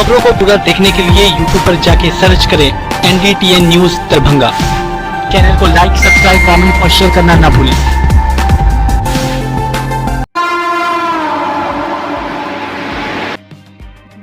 खबरों को पूरा देखने के लिए YouTube पर जाके सर्च करें NDTN न्यूज दरभंगा। चैनल को लाइक, सब्सक्राइब, कमेंट और शेयर करना ना भूलें।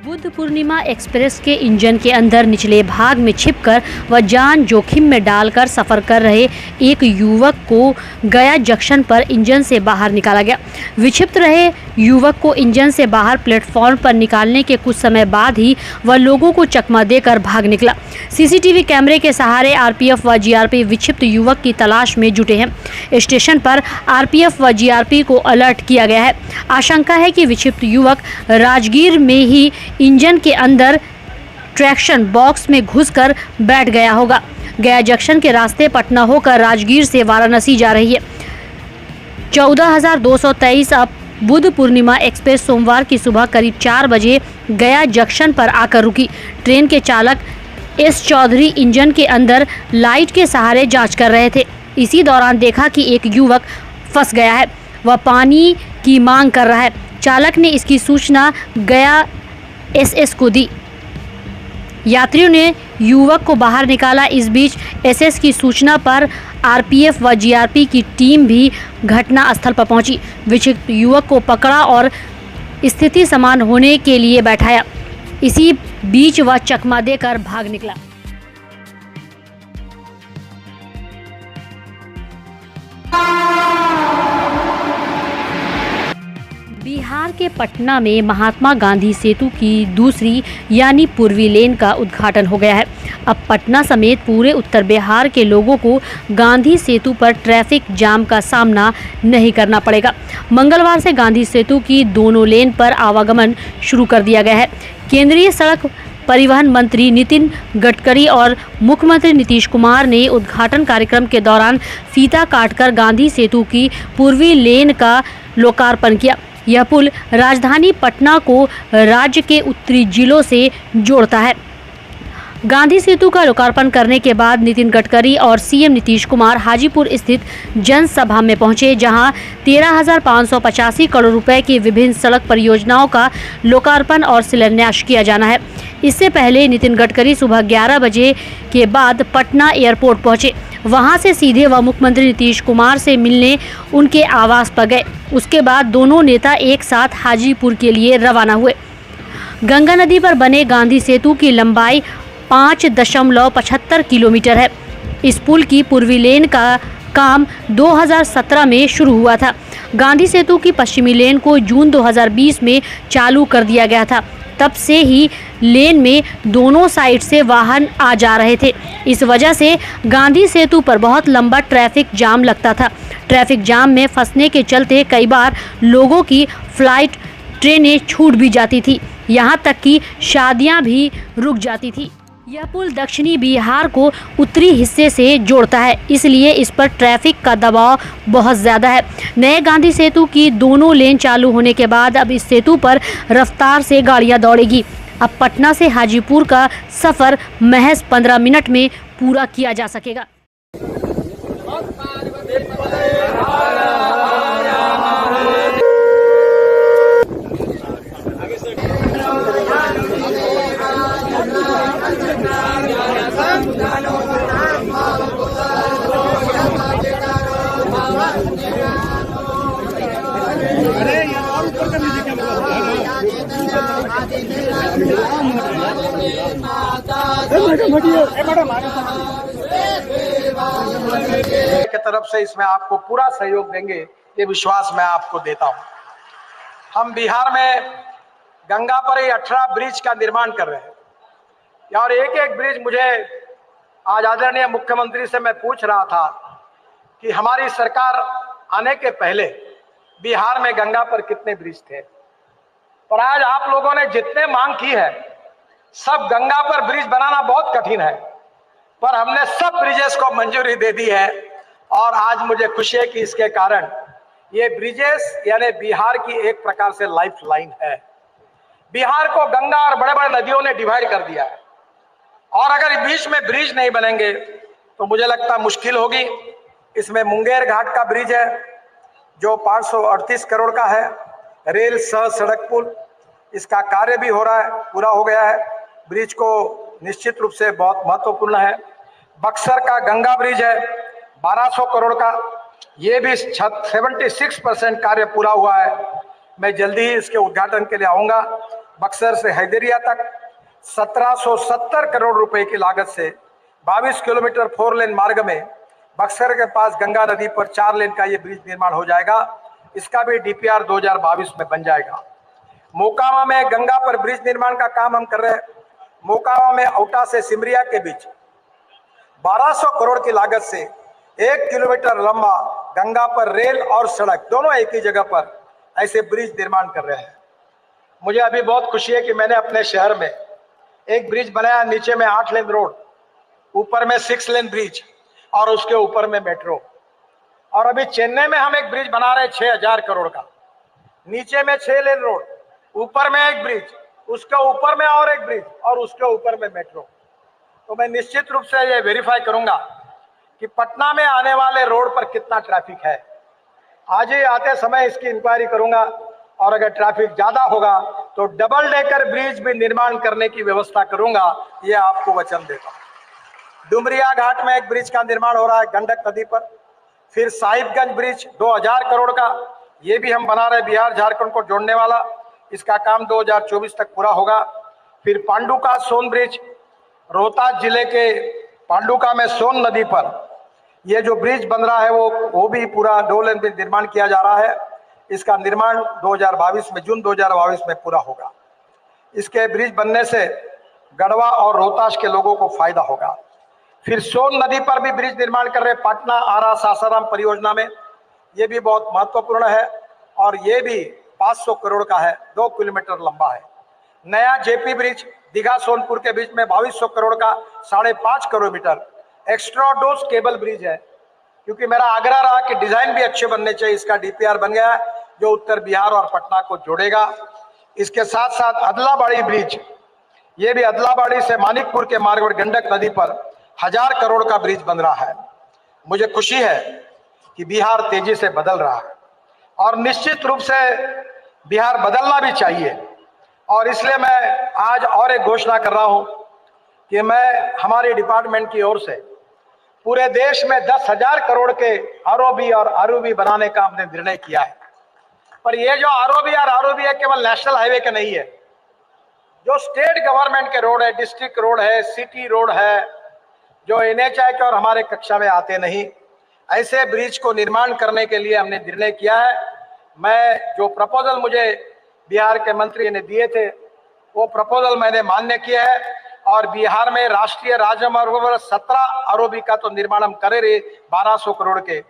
बुद्ध पूर्णिमा एक्सप्रेस के इंजन के अंदर निचले भाग में छिपकर व जान जोखिम में डालकर सफर कर रहे एक युवक को गया जंक्शन पर इंजन से बाहर निकाला गया। विक्षिप्त रहे युवक को इंजन से बाहर प्लेटफॉर्म पर निकालने के कुछ समय बाद ही वह लोगों को चकमा देकर भाग निकला। सीसीटीवी कैमरे के सहारे आरपीएफ व जीआरपी विक्षिप्त युवक की तलाश में जुटे हैं। स्टेशन पर आरपीएफ व जीआरपी को अलर्ट किया गया है। आशंका है कि विक्षिप्त युवक राजगीर में ही इंजन के अंदर ट्रैक्शन बॉक्स में घुसकर बैठ गया होगा। गया जंक्शन के रास्ते पटना होकर राजगीर से वाराणसी जा रही है। 14,223 अब बुद्ध पूर्णिमा एक्सप्रेस सोमवार की सुबह करीब 4 बजे गया जंक्शन पर आकर रुकी। ट्रेन के चालक एस चौधरी इंजन के अंदर लाइट के सहारे जांच कर रहे थे। इसी दौरान देखा कि एक युवक फंस गया है, वह पानी की मांग कर रहा है। चालक ने इसकी सूचना गया एसएस को दी। यात्रियों ने युवक को बाहर निकाला। इस बीच एसएस की सूचना पर आरपीएफ व जीआरपी की टीम भी घटना स्थल पर पहुंची। विक्षिप्त युवक को पकड़ा और स्थिति समान होने के लिए बैठाया। इसी बीच वह चकमा देकर भाग निकला। बिहार के पटना में महात्मा गांधी सेतु की दूसरी यानी पूर्वी लेन का उद्घाटन हो गया है। अब पटना समेत पूरे उत्तर बिहार के लोगों को गांधी सेतु पर ट्रैफिक जाम का सामना नहीं करना पड़ेगा। मंगलवार से गांधी सेतु की दोनों लेन पर आवागमन शुरू कर दिया गया है। केंद्रीय सड़क परिवहन मंत्री नितिन गडकरी और मुख्यमंत्री नीतीश कुमार ने उद्घाटन कार्यक्रम के दौरान फीता काटकर गांधी सेतु की पूर्वी लेन का लोकार्पण किया। यह पुल राजधानी पटना को राज्य के उत्तरी जिलों से जोड़ता है। गांधी सेतु का लोकार्पण करने के बाद नितिन गडकरी और सीएम नीतीश कुमार हाजीपुर स्थित जनसभा में पहुंचे, जहां 13,585 करोड़ रुपए की विभिन्न सड़क परियोजनाओं का लोकार्पण और शिलान्यास किया जाना है। इससे पहले नितिन गडकरी सुबह 11 बजे के बाद पटना एयरपोर्ट पहुंचे। वहां से सीधे वह मुख्यमंत्री नीतीश कुमार से मिलने उनके आवास पर गए। उसके बाद दोनों नेता एक साथ हाजीपुर के लिए रवाना हुए। गंगा नदी पर बने गांधी सेतु की लंबाई 5.75 किलोमीटर है। इस पुल की पूर्वी लेन का काम 2017 में शुरू हुआ था। गांधी सेतु की पश्चिमी लेन को जून 2020 में चालू कर दिया गया था। तब से ही लेन में दोनों साइड से वाहन आ जा रहे थे। इस वजह से गांधी सेतु पर बहुत लंबा ट्रैफिक जाम लगता था। ट्रैफिक जाम में फंसने के चलते कई बार लोगों की फ्लाइट, ट्रेनें छूट भी जाती थी। यहां तक कि शादियां भी रुक जाती थी। यह पुल दक्षिणी बिहार को उत्तरी हिस्से से जोड़ता है, इसलिए इस पर ट्रैफिक का दबाव बहुत ज़्यादा है। नए गांधी सेतु की दोनों लेन चालू होने के बाद अब इस सेतु पर रफ्तार से गाड़ियां दौड़ेगी। अब पटना से हाजीपुर का सफ़र महज 15 मिनट में पूरा किया जा सकेगा। की तरफ से इसमें आपको पूरा सहयोग देंगे, ये विश्वास मैं आपको देता हूं। हम बिहार में गंगा पर 18 ब्रिज का निर्माण कर रहे हैं और एक एक ब्रिज मुझे आज आदरणीय मुख्यमंत्री से मैं पूछ रहा था कि हमारी सरकार आने के पहले बिहार में गंगा पर कितने ब्रिज थे, और आज आप लोगों ने जितने मांग की है सब गंगा पर ब्रिज बनाना बहुत कठिन है, पर हमने सब ब्रिजेस को मंजूरी दे दी है। और आज मुझे खुशी है कि इसके कारण ये ब्रिजेस यानी बिहार की एक प्रकार से लाइफ लाइन है। बिहार को गंगा और बड़े बड़े नदियों ने डिवाइड कर दिया है, और अगर बीच में ब्रिज नहीं बनेंगे तो मुझे लगता मुश्किल होगी। इसमें मुंगेर घाट का ब्रिज है जो 538 करोड़ का है, रेल सह सड़क पुल, इसका कार्य भी हो रहा है, पूरा हो गया है। ब्रिज को निश्चित रूप से बहुत महत्वपूर्ण है। बक्सर का गंगा ब्रिज है 1200 करोड़ का, ये भी 76% कार्य पूरा हुआ है। मैं जल्दी ही इसके उद्घाटन के लिए आऊँगा। बक्सर से हैदरिया तक 1770 करोड़ रुपए की लागत से 22 किलोमीटर 4 लेन मार्ग में बक्सर के पास गंगा नदी पर 4 लेन का ये ब्रिज निर्माण हो जाएगा। इसका भी DPR 2022 में बन जाएगा। मोकामा में गंगा पर ब्रिज निर्माण का काम हम कर रहे हैं। मोकामा में औटा से सिमरिया के बीच 1200 करोड़ की लागत से 1 किलोमीटर लंबा गंगा पर रेल और सड़क दोनों एक ही जगह पर ऐसे ब्रिज निर्माण कर रहे हैं। मुझे अभी बहुत खुशी है कि मैंने अपने शहर में एक ब्रिज बनाया, नीचे में 8 लेन रोड, ऊपर में 6 लेन ब्रिज और उसके ऊपर में मेट्रो। और अभी चेन्नई में हम एक ब्रिज बना रहे हैं 6000 करोड़ का, नीचे में 6 लेन रोड, ऊपर में एक ब्रिज, उसके ऊपर में और एक ब्रिज और उसके ऊपर में मेट्रो। तो मैं निश्चित रूप से ये वेरीफाई करूंगा कि पटना में आने वाले रोड पर कितना ट्रैफिक है। आज ही आते समय इसकी इंक्वायरी करूंगा और अगर ट्रैफिक ज्यादा होगा तो डबल डेकर ब्रिज भी निर्माण करने की व्यवस्था करूंगा, ये आपको वचन देता हूं। डुमरिया घाट में एक ब्रिज का निर्माण हो रहा है गंडक नदी पर। फिर साहिबगंज ब्रिज 2000 करोड़ का, ये भी हम बना रहे, बिहार झारखंड को जोड़ने वाला। इसका काम 2024 तक पूरा होगा। फिर पांडुका सोन ब्रिज, रोहतास जिले के पांडुका में सोन नदी पर ये जो ब्रिज बन रहा है वो भी पूरा 2 लेन ब्रिज निर्माण किया जा रहा है। इसका निर्माण 2022 में, जून 2022 में पूरा होगा। इसके ब्रिज बनने से गढ़वा और रोहतास के लोगों को फायदा होगा। फिर सोन नदी पर भी ब्रिज निर्माण कर रहे पटना आरा सासाराम परियोजना में, ये भी बहुत महत्वपूर्ण है और ये भी 500 करोड़ का है, 2 किलोमीटर लंबा है। नया जेपी ब्रिज दीघा सोनपुर के बीच में 2200 करोड़ का 5.5 kilometre extra dose cable bridge है। क्योंकि मेरा आग्रह रहा कि डिजाइन भी अच्छे बनने चाहिए, इसका DPR बन गया है जो उत्तर बिहार और पटना को जोड़ेगा। इसके साथ साथ अदलाबाड़ी ब्रिज, ये भी अदलाबाड़ी से मानिकपुर के मार्ग पर गंडक नदी पर 1000 करोड़ का ब्रिज बन रहा है। मुझे खुशी है कि बिहार तेजी से बदल रहा है और निश्चित रूप से बिहार बदलना भी चाहिए। और इसलिए मैं आज और एक घोषणा कर रहा हूं कि मैं हमारे डिपार्टमेंट की ओर से पूरे देश में 10,000 करोड़ के ROB और ROB बनाने का हमने निर्णय किया है। पर ये जो ROB और ROB है केवल नेशनल हाईवे के नहीं है, जो स्टेट गवर्नमेंट के रोड है, डिस्ट्रिक्ट रोड है, सिटी रोड है, जो NHAI के और हमारे कक्षा में आते नहीं, ऐसे ब्रिज को निर्माण करने के लिए हमने निर्णय किया है। मैं जो प्रपोजल मुझे बिहार के मंत्री ने दिए थे वो प्रपोजल मैंने मान्य किया है और बिहार में राष्ट्रीय राजमार्ग पर 17 ROB का तो निर्माण हम करे रहे 1200 करोड़ के।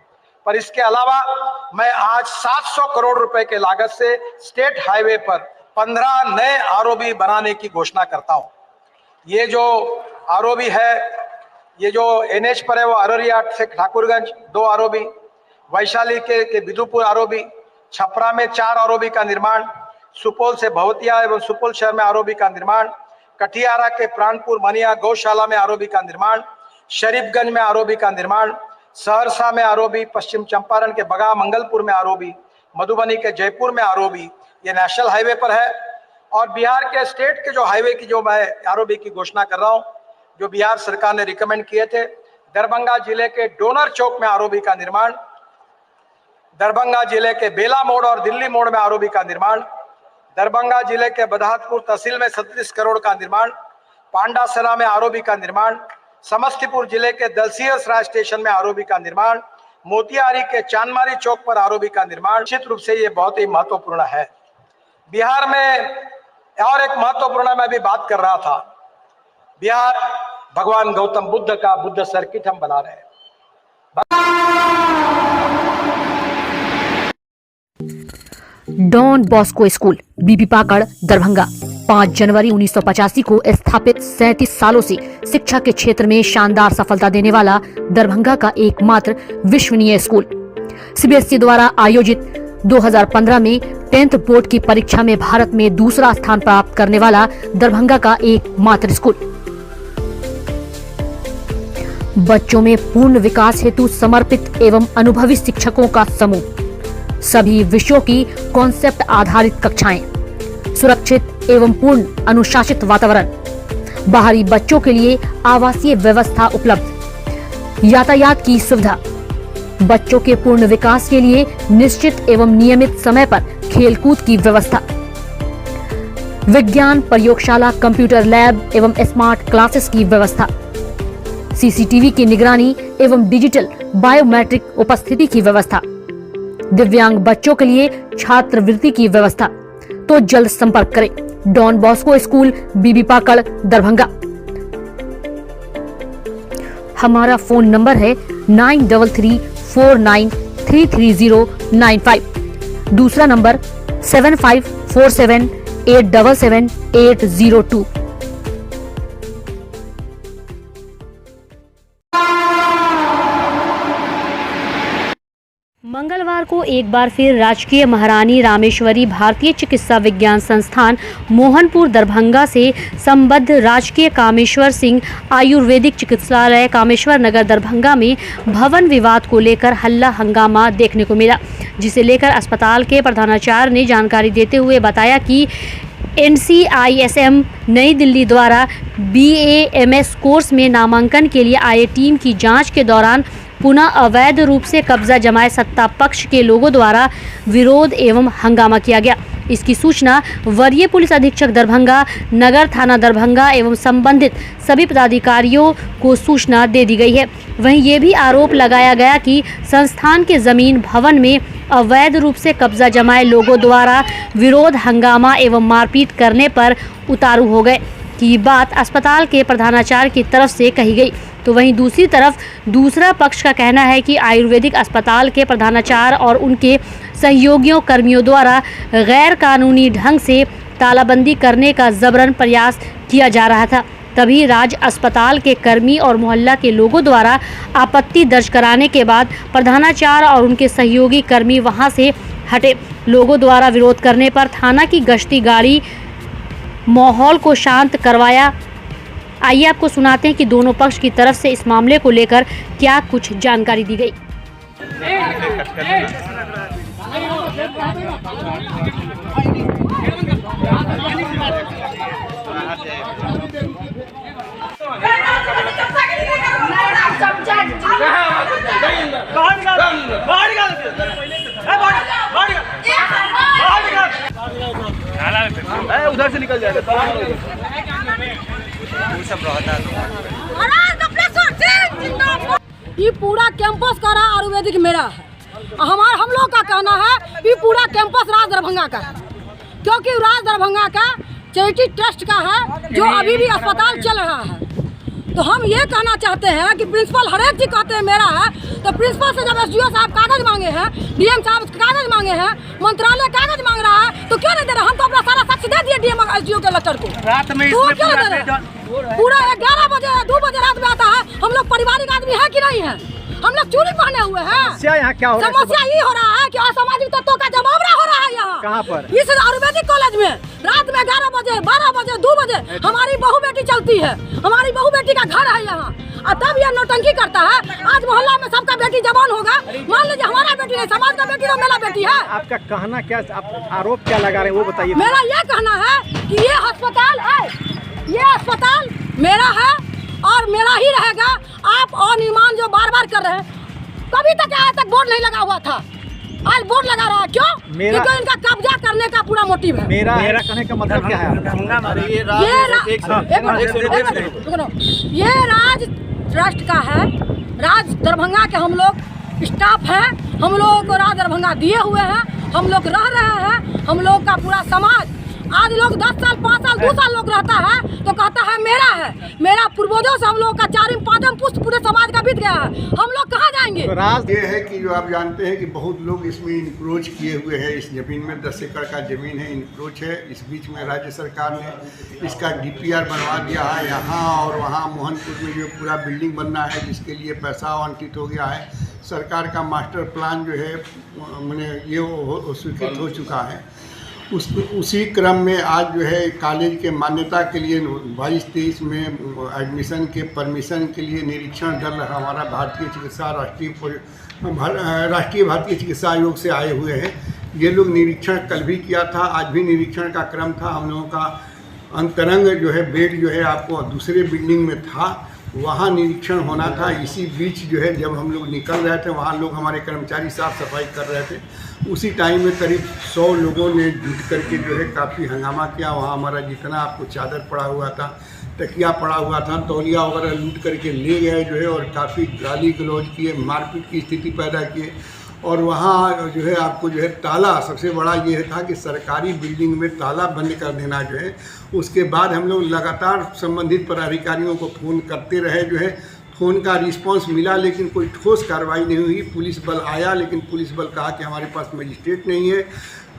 पर इसके अलावा मैं आज 700 करोड़ रुपए के लागत से स्टेट हाईवे पर 15 नए ROB बनाने की घोषणा करता हूं। ये जो ROB है, ये जो NH पर है वो अररिया से ठाकुरगंज 2 ROB, वैशाली के बिदुपुर ROB, छपरा में 4 ROB का निर्माण, सुपौल से भवतिया एवं सुपौल शहर में ROB का निर्माण, कटिहारा के प्राणपुर मनिया गौशाला में ROB का निर्माण, शरीफगंज में ROB का निर्माण, सहरसा में ROB, पश्चिम चंपारण के बगा मंगलपुर में ROB, मधुबनी के जयपुर में ROB, ये नेशनल हाईवे पर है। और बिहार के स्टेट के जो हाईवे की जो मैं ROB की घोषणा कर रहा हूँ, जो बिहार सरकार ने रिकमेंड किए थे, दरभंगा जिले के डोनर चौक में ROB का निर्माण, दरभंगा जिले के बेला मोड़ और दिल्ली मोड़ में ROB का निर्माण, दरभंगा जिले के बदहातपुर तहसील में 37 करोड़ का निर्माण, पांडासरा में ROB का निर्माण, समस्तीपुर जिले के दलसिंहसराय स्टेशन में ROB का निर्माण, मोतिहारी के चांदमारी चौक पर ROB का निर्माण। निश्चित रूप से ये बहुत ही महत्वपूर्ण है। बिहार में और एक महत्वपूर्ण मैं भी बात कर रहा था, बिहार भगवान गौतम बुद्ध का बुद्ध सर्किट हम बना रहे हैं। डॉन बॉस्को स्कूल बीबी पाकड़ दरभंगा 5 जनवरी 1985 को स्थापित 37 सालों से शिक्षा के क्षेत्र में शानदार सफलता देने वाला दरभंगा का एकमात्र विश्वसनीय स्कूल। CBSE द्वारा आयोजित 2015 में 10th बोर्ड की परीक्षा में भारत में दूसरा स्थान प्राप्त करने वाला दरभंगा का एकमात्र स्कूल। बच्चों में पूर्ण विकास हेतु समर्पित एवं अनुभवी शिक्षकों का समूह, सभी विषयों की कॉन्सेप्ट आधारित कक्षाएं, सुरक्षित एवं पूर्ण अनुशासित वातावरण, बाहरी बच्चों के लिए आवासीय व्यवस्था उपलब्ध, यातायात की सुविधा, बच्चों के पूर्ण विकास के लिए निश्चित एवं नियमित समय पर खेलकूद की व्यवस्था, विज्ञान प्रयोगशाला, कंप्यूटर लैब एवं स्मार्ट क्लासेस की व्यवस्था, सीसीटीवी की निगरानी एवं डिजिटल बायोमेट्रिक उपस्थिति की व्यवस्था, दिव्यांग बच्चों के लिए छात्रवृत्ति की व्यवस्था। तो जल्द संपर्क करें डॉन बॉस्को स्कूल, बीबी पाकड़, दरभंगा। हमारा फोन नंबर है 9334933095। दूसरा नंबर 7547877802। मंगलवार को एक बार फिर राजकीय महारानी रामेश्वरी भारतीय चिकित्सा विज्ञान संस्थान मोहनपुर दरभंगा से संबद्ध राजकीय कामेश्वर सिंह आयुर्वेदिक चिकित्सालय कामेश्वर नगर दरभंगा में भवन विवाद को लेकर हल्ला हंगामा देखने को मिला, जिसे लेकर अस्पताल के प्रधानाचार्य ने जानकारी देते हुए बताया कि NCISM नई दिल्ली द्वारा BAMS कोर्स में नामांकन के लिए आए टीम की जांच के दौरान पुनः अवैध रूप से कब्जा जमाए सत्ता पक्ष के लोगों द्वारा विरोध एवं हंगामा किया गया। इसकी सूचना वरीय पुलिस अधीक्षक दरभंगा, नगर थाना दरभंगा एवं संबंधित सभी पदाधिकारियों को सूचना दे दी गई है। वहीं ये भी आरोप लगाया गया कि संस्थान के जमीन भवन में अवैध रूप से कब्जा जमाए लोगों द्वारा विरोध, हंगामा एवं मारपीट करने पर उतारू हो गए की बात अस्पताल के प्रधानाचार्य की तरफ से कही गई। तो वहीं दूसरी तरफ दूसरा पक्ष का कहना है कि आयुर्वेदिक अस्पताल के प्रधानाचार्य और उनके सहयोगियों कर्मियों द्वारा गैर कानूनी ढंग से तालाबंदी करने का जबरन प्रयास किया जा रहा था। तभी राज अस्पताल के कर्मी और मोहल्ला के लोगों द्वारा आपत्ति दर्ज कराने के बाद प्रधानाचार्य और उनके सहयोगी कर्मी वहां से हटे। लोगों द्वारा विरोध करने पर थाना की गश्ती गाड़ी माहौल को शांत करवाया। आइए आपको सुनाते हैं कि दोनों पक्ष की तरफ से इस मामले को लेकर क्या कुछ जानकारी दी गई। उधर से निकल जाएगा ये पूरा कैंपस का आयुर्वेदिक मेरा है। हम लोग का कहना है ये पूरा कैंपस राज दरभंगा का है, क्योंकि राज दरभंगा का चैरिटी ट्रस्ट का है जो अभी भी अस्पताल चल रहा है। तो हम ये कहना चाहते हैं कि प्रिंसिपल हर एक चीज कहते हैं मेरा है, तो प्रिंसिपल से जब SDO साहब कागज मांगे हैं, DM साहब कागज मांगे हैं, मंत्रालय कागज मांग रहा है, तो क्यों नहीं दे रहा? हम तो अपना सारा साक्ष्य दे दिए DM SDO के लेटर को। रात में तो क्यों नहीं दे रहा? पूरा 11 बजे 2 बजे रात में आता है। हम लोग पारिवारिक आदमी है कि नहीं है? हम लोग चूड़ी पहने हुए हैं। यहाँ क्या हो रहा है? समस्या ये हो रहा है कि असामाजिक तत्वों का जमावड़ा हो रहा है यहाँ। कहाँ पर? इस आयुर्वेदिक कॉलेज में रात में 11 बजे 12 बजे 2 बजे हमारी बहू बेटी चलती है। हमारी बहू बेटी का घर है यहाँ, और तब यह नौटंकी करता है। आज मोहल्ला में सबका बेटी जवान होगा, मान लीजिए हमारा बेटी नहीं, समाज का बेटी तो मेरा बेटी है। आपका कहना क्या, आप आरोप क्या लगा रहे हैं वो बताइए। मेरा ये कहना है कि ये अस्पताल है, ये अस्पताल मेरा है और मेरा ही रहेगा। आप अनिमान जो बार बार कर रहे हैं, कभी तक आज तक बोर्ड नहीं लगा हुआ था, आज बोर्ड लगा रहा है। क्यों? क्योंकि इनका कब्जा करने का पूरा मोटिव है। मेरा कहने का मतलब क्या है? ये राज ट्रस्ट का है, राज दरभंगा के हम लोग स्टाफ हैं, हम लोगों को राज दरभंगा दिए हुए हैं, हम लोग रह रहे हैं। हम लोग का पूरा समाज आज लोग 10 साल 5 साल 2 साल लोग रहता है तो कहता है मेरा है, मेरा पूर्वजों से हम लोग का 4वीं 5वीं पुष्ट पूरे समाज का बीत गया है। हम लोग कहाँ जाएंगे? तो राज ये है कि जो आप जानते हैं कि बहुत लोग इसमें इंक्रोच किए हुए हैं। इस जमीन में 10 एकड़ का जमीन है, इंक्रोच है। इस बीच में राज्य सरकार ने इसका DPR बनवा दिया है। यहाँ और वहाँ मोहनपुर में जो पूरा बिल्डिंग बनना है, जिसके लिए पैसा आवंटित हो गया है। सरकार का मास्टर प्लान जो है मैंने ये स्वीकृत हो चुका है। उसी क्रम में आज जो है कॉलेज के मान्यता के लिए 22-23 में एडमिशन के परमिशन के लिए निरीक्षण दल हमारा राष्ट्रीय भारतीय चिकित्सा आयोग से आए हुए हैं। ये लोग निरीक्षण कल भी किया था, आज भी निरीक्षण का क्रम था। हम लोगों का अंतरंग जो है बेड जो है आपको दूसरे बिल्डिंग में था, वहाँ निरीक्षण होना था। इसी बीच जो है जब हम लोग निकल रहे थे, वहाँ लोग हमारे कर्मचारी साफ सफाई कर रहे थे, उसी टाइम में करीब 100 लोगों ने जुट करके जो है काफ़ी हंगामा किया। वहाँ हमारा जितना आपको चादर पड़ा हुआ था, तकिया पड़ा हुआ था, तौलिया वगैरह लूट करके ले गए जो है, और काफ़ी गाली गलौज किए, मारपीट की स्थिति पैदा किए। और वहाँ जो है आपको जो है ताला, सबसे बड़ा ये था कि सरकारी बिल्डिंग में ताला बंद कर देना जो है। उसके बाद हम लोग लगातार संबंधित पदाधिकारियों को फ़ोन करते रहे जो है, फ़ोन का रिस्पांस मिला लेकिन कोई ठोस कार्रवाई नहीं हुई। पुलिस बल आया लेकिन पुलिस बल कहा कि हमारे पास मजिस्ट्रेट नहीं है।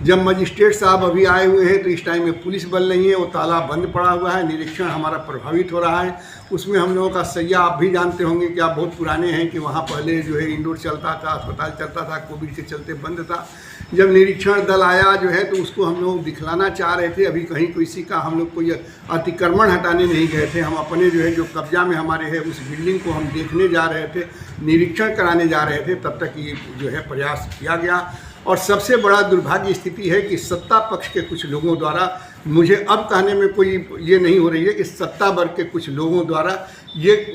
जब मजिस्ट्रेट साहब अभी आए हुए हैं तो इस टाइम में पुलिस बल नहीं है, वो ताला बंद पड़ा हुआ है, निरीक्षण हमारा प्रभावित हो रहा है। उसमें हम लोगों का सैया आप भी जानते होंगे कि आप बहुत पुराने हैं कि वहाँ पहले जो है इंडोर चलता था, अस्पताल चलता था, कोविड के चलते बंद था। जब निरीक्षण दल आया जो है तो उसको हम लोग दिखलाना चाह रहे थे। अभी कहीं किसी का हम लोग कोई अतिक्रमण हटाने नहीं गए थे, हम अपने जो है जो कब्जा में हमारे है उस बिल्डिंग को हम देखने जा रहे थे, निरीक्षण कराने जा रहे थे। तब तक ये जो है प्रयास किया गया। और सबसे बड़ा दुर्भाग्य स्थिति है कि सत्ता पक्ष के कुछ लोगों द्वारा, मुझे अब कहने में कोई ये नहीं हो रही है कि सत्ता वर्ग के कुछ लोगों द्वारा ये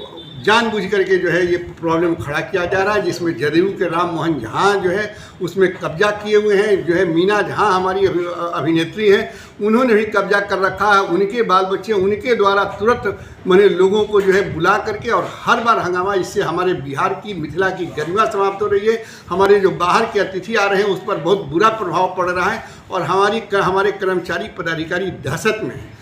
जानबूझ करके जो है ये प्रॉब्लम खड़ा किया जा रहा है, जिसमें जदयू के राम मोहन झा जो है उसमें कब्जा किए हुए हैं। जो है मीना झा हमारी अभिनेत्री हैं, उन्होंने भी कब्जा कर रखा है। उनके बाल बच्चे उनके द्वारा तुरंत मैंने लोगों को जो है बुला करके, और हर बार हंगामा, इससे हमारे बिहार की, मिथिला की गरिमा समाप्त हो रही है। हमारे जो बाहर के अतिथि आ रहे हैं उस पर बहुत बुरा प्रभाव पड़ रहा है, और हमारे कर्मचारी पदाधिकारी दहशत में हैं।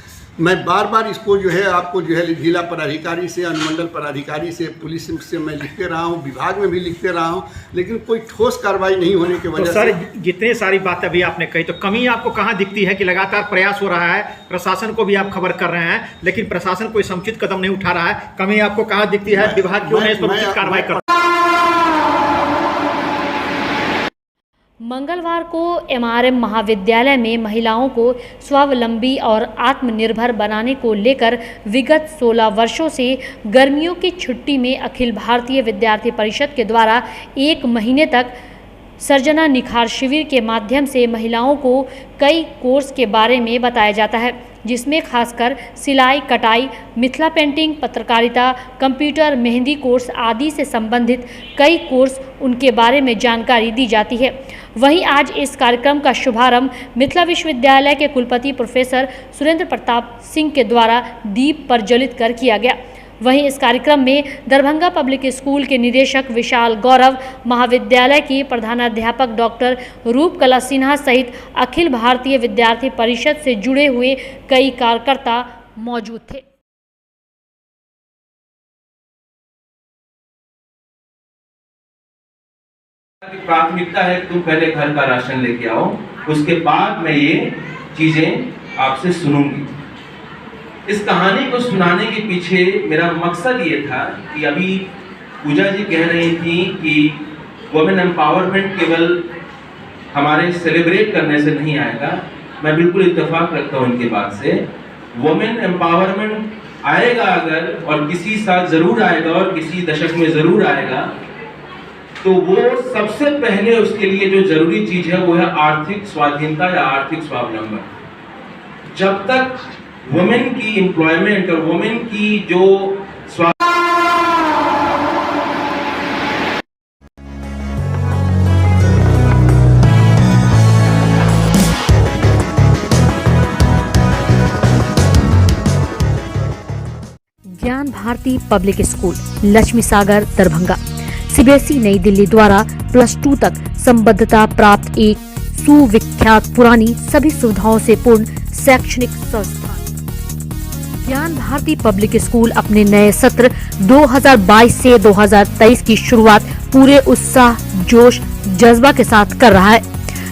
मैं बार बार इसको जो है आपको जो है जिला पदाधिकारी से, अनुमंडल पदाधिकारी से, पुलिस से मैं लिखते रहा हूँ, विभाग में भी लिखते रहा हूँ, लेकिन कोई ठोस कार्रवाई नहीं होने की वजह तो सर जितने सारी बातें अभी आपने कही, तो कमी आपको कहाँ दिखती है कि लगातार प्रयास हो रहा है, प्रशासन को भी आप खबर कर रहे हैं लेकिन प्रशासन कोई समुचित कदम नहीं उठा रहा है, कमी आपको कहाँ दिखती है? विभाग क्यों नहीं इस पर उचित कार्रवाई कर? मंगलवार को एमआरएम महाविद्यालय में महिलाओं को स्वावलंबी और आत्मनिर्भर बनाने को लेकर विगत 16 वर्षों से गर्मियों की छुट्टी में अखिल भारतीय विद्यार्थी परिषद के द्वारा 1 महीने तक सर्जना निखार शिविर के माध्यम से महिलाओं को कई कोर्स के बारे में बताया जाता है, जिसमें खासकर सिलाई, कटाई, मिथिला पेंटिंग, पत्रकारिता, कंप्यूटर, मेहंदी कोर्स आदि से संबंधित कई कोर्स उनके बारे में जानकारी दी जाती है। वहीं आज इस कार्यक्रम का शुभारंभ मिथिला विश्वविद्यालय के कुलपति प्रोफेसर सुरेंद्र प्रताप सिंह के द्वारा दीप प्रज्वलित कर किया गया। वहीं इस कार्यक्रम में दरभंगा पब्लिक स्कूल के निदेशक विशाल गौरव, महाविद्यालय की प्रधानाध्यापक डॉक्टर रूपकला सिन्हा सहित अखिल भारतीय विद्यार्थी परिषद से जुड़े हुए कई कार्यकर्ता मौजूद थे। प्राथमिकता है तुम पहले घर का राशन लेके आओ, उसके बाद मैं ये चीजें आपसे सुनूंगी। इस कहानी को सुनाने के पीछे मेरा मकसद ये था कि अभी पूजा जी कह रही थी कि वुमेन एम्पावरमेंट केवल हमारे सेलिब्रेट करने से नहीं आएगा। मैं बिल्कुल इत्तेफाक रखता हूँ इनके बात से। वुमेन एम्पावरमेंट आएगा अगर, और किसी साल जरूर आएगा और किसी दशक में जरूर आएगा, तो वो सबसे पहले उसके लिए जो जरूरी चीज है वो है आर्थिक स्वाधीनता या आर्थिक स्वावलंबन। जब तक वुमेन की एम्प्लॉयमेंट और वुमेन की जो ज्ञान भारती पब्लिक स्कूल, लक्ष्मी सागर, दरभंगा, सीबीएसई नई दिल्ली द्वारा +2 तक संबद्धता प्राप्त एक सुविख्यात पुरानी सभी सुविधाओं से पूर्ण शैक्षणिक संस्थान। ज्ञान भारती पब्लिक स्कूल अपने नए सत्र 2022 से 2023 की शुरुआत पूरे उत्साह, जोश, जज्बा के साथ कर रहा है।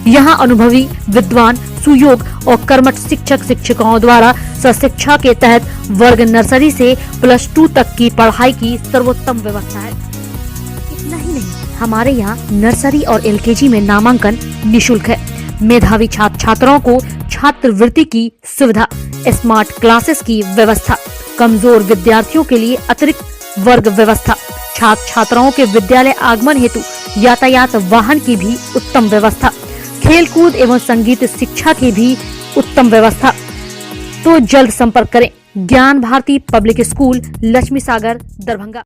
यहाँ अनुभवी, विद्वान, सुयोग और कर्मठ शिक्षक शिक्षिकाओं द्वारा सशिक्षा के तहत वर्ग नर्सरी से +2 तक की पढ़ाई की सर्वोत्तम व्यवस्था है। इतना ही नहीं, हमारे यहाँ नर्सरी और एलकेजी में नामांकन निःशुल्क है। मेधावी छात्र छात्राओं को छात्रवृत्ति की सुविधा, स्मार्ट क्लासेस की व्यवस्था, कमजोर विद्यार्थियों के लिए अतिरिक्त वर्ग व्यवस्था, छात्र छात्राओं के विद्यालय आगमन हेतु यातायात वाहन की भी उत्तम व्यवस्था, खेलकूद एवं संगीत शिक्षा की भी उत्तम व्यवस्था। तो जल्द संपर्क करें ज्ञान भारती पब्लिक स्कूल, लक्ष्मी सागर, दरभंगा।